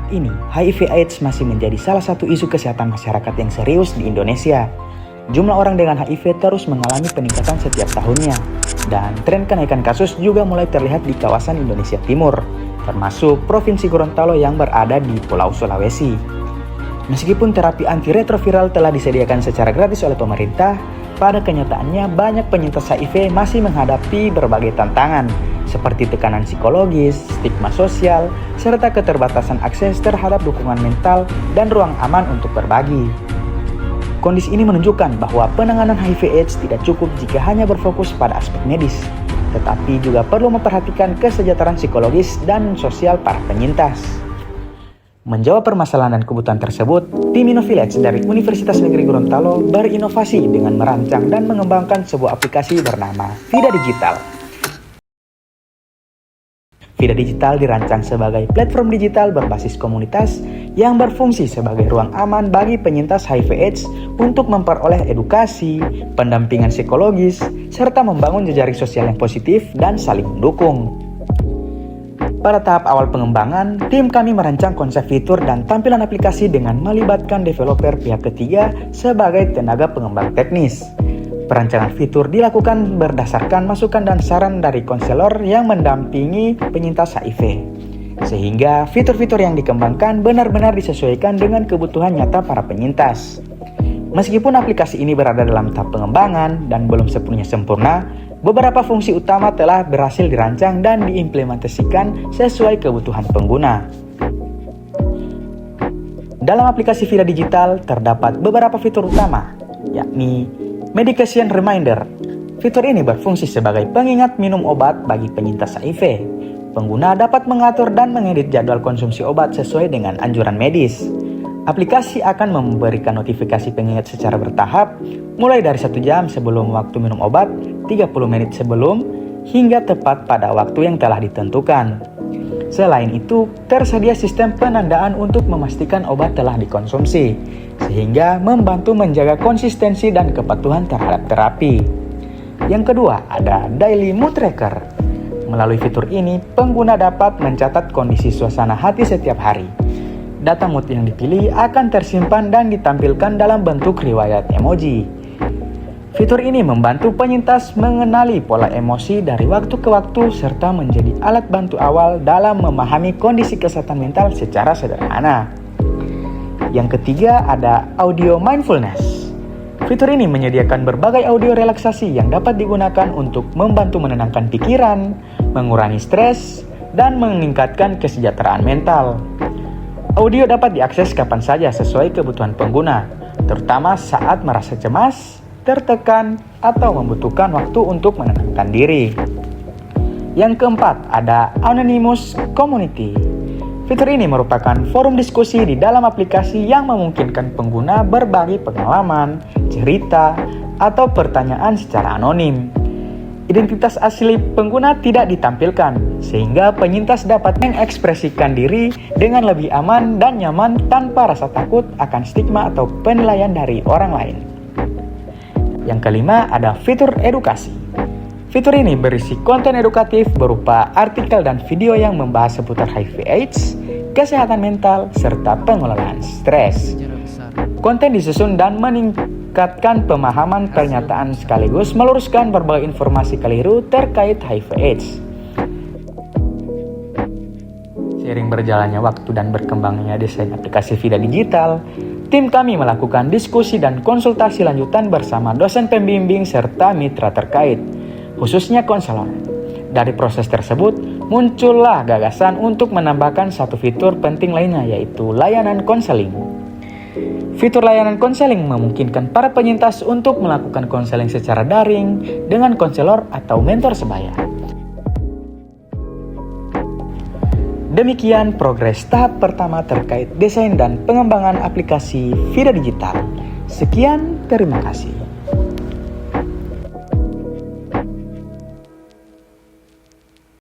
Saat ini, HIV/AIDS masih menjadi salah satu isu kesehatan masyarakat yang serius di Indonesia. Jumlah orang dengan HIV terus mengalami peningkatan setiap tahunnya, dan tren kenaikan kasus juga mulai terlihat di kawasan Indonesia Timur, termasuk Provinsi Gorontalo yang berada di Pulau Sulawesi. Meskipun terapi antiretroviral telah disediakan secara gratis oleh pemerintah, pada kenyataannya banyak penyintas HIV masih menghadapi berbagai tantangan, seperti tekanan psikologis, stigma sosial, serta keterbatasan akses terhadap dukungan mental dan ruang aman untuk berbagi. Kondisi ini menunjukkan bahwa penanganan HIV/AIDS tidak cukup jika hanya berfokus pada aspek medis, tetapi juga perlu memperhatikan kesejahteraan psikologis dan sosial para penyintas. Menjawab permasalahan dan kebutuhan tersebut, tim Innovillage dari Universitas Negeri Gorontalo berinovasi dengan merancang dan mengembangkan sebuah aplikasi bernama Vida Digital. Vida Digital dirancang sebagai platform digital berbasis komunitas yang berfungsi sebagai ruang aman bagi penyintas HIV/AIDS untuk memperoleh edukasi, pendampingan psikologis, serta membangun jejaring sosial yang positif dan saling mendukung. Pada tahap awal pengembangan, tim kami merancang konsep fitur dan tampilan aplikasi dengan melibatkan developer pihak ketiga sebagai tenaga pengembang teknis. Perancangan fitur dilakukan berdasarkan masukan dan saran dari konselor yang mendampingi penyintas HIV, sehingga fitur-fitur yang dikembangkan benar-benar disesuaikan dengan kebutuhan nyata para penyintas. Meskipun aplikasi ini berada dalam tahap pengembangan dan belum sepenuhnya sempurna, beberapa fungsi utama telah berhasil dirancang dan diimplementasikan sesuai kebutuhan pengguna. Dalam aplikasi Vida Digital terdapat beberapa fitur utama, yakni Medication Reminder. Fitur ini berfungsi sebagai pengingat minum obat bagi penyintas HIV. Pengguna dapat mengatur dan mengedit jadwal konsumsi obat sesuai dengan anjuran medis. Aplikasi akan memberikan notifikasi pengingat secara bertahap, mulai dari 1 jam sebelum waktu minum obat, 30 menit sebelum, hingga tepat pada waktu yang telah ditentukan. Selain itu, tersedia sistem penandaan untuk memastikan obat telah dikonsumsi, sehingga membantu menjaga konsistensi dan kepatuhan terhadap terapi. Yang kedua, ada Daily Mood Tracker. Melalui fitur ini, pengguna dapat mencatat kondisi suasana hati setiap hari. Data mood yang dipilih akan tersimpan dan ditampilkan dalam bentuk riwayat emoji. Fitur ini membantu penyintas mengenali pola emosi dari waktu ke waktu serta menjadi alat bantu awal dalam memahami kondisi kesehatan mental secara sederhana. Yang ketiga ada Audio Mindfulness. Fitur ini menyediakan berbagai audio relaksasi yang dapat digunakan untuk membantu menenangkan pikiran, mengurangi stres, dan meningkatkan kesejahteraan mental. Audio dapat diakses kapan saja sesuai kebutuhan pengguna, terutama saat merasa cemas, tertekan, atau membutuhkan waktu untuk menenangkan diri. Yang keempat, ada Anonymous Community. Fitur ini merupakan forum diskusi di dalam aplikasi yang memungkinkan pengguna berbagi pengalaman, cerita, atau pertanyaan secara anonim. Identitas asli pengguna tidak ditampilkan, sehingga penyintas dapat mengekspresikan diri dengan lebih aman dan nyaman tanpa rasa takut akan stigma atau penilaian dari orang lain. Yang kelima, ada fitur edukasi. Fitur ini berisi konten edukatif berupa artikel dan video yang membahas seputar HIV/AIDS, kesehatan mental, serta pengelolaan stres. Konten disusun dan meningkatkan pemahaman pernyataan sekaligus meluruskan berbagai informasi keliru terkait HIV/AIDS. Seiring berjalannya waktu dan berkembangnya desain aplikasi Vida Digital, tim kami melakukan diskusi dan konsultasi lanjutan bersama dosen pembimbing serta mitra terkait, khususnya konselor. Dari proses tersebut, muncullah gagasan untuk menambahkan satu fitur penting lainnya, yaitu layanan konseling. Fitur layanan konseling memungkinkan para penyintas untuk melakukan konseling secara daring dengan konselor atau mentor sebaya. Demikian progres tahap pertama terkait desain dan pengembangan aplikasi Vida Digital. Sekian, terima kasih.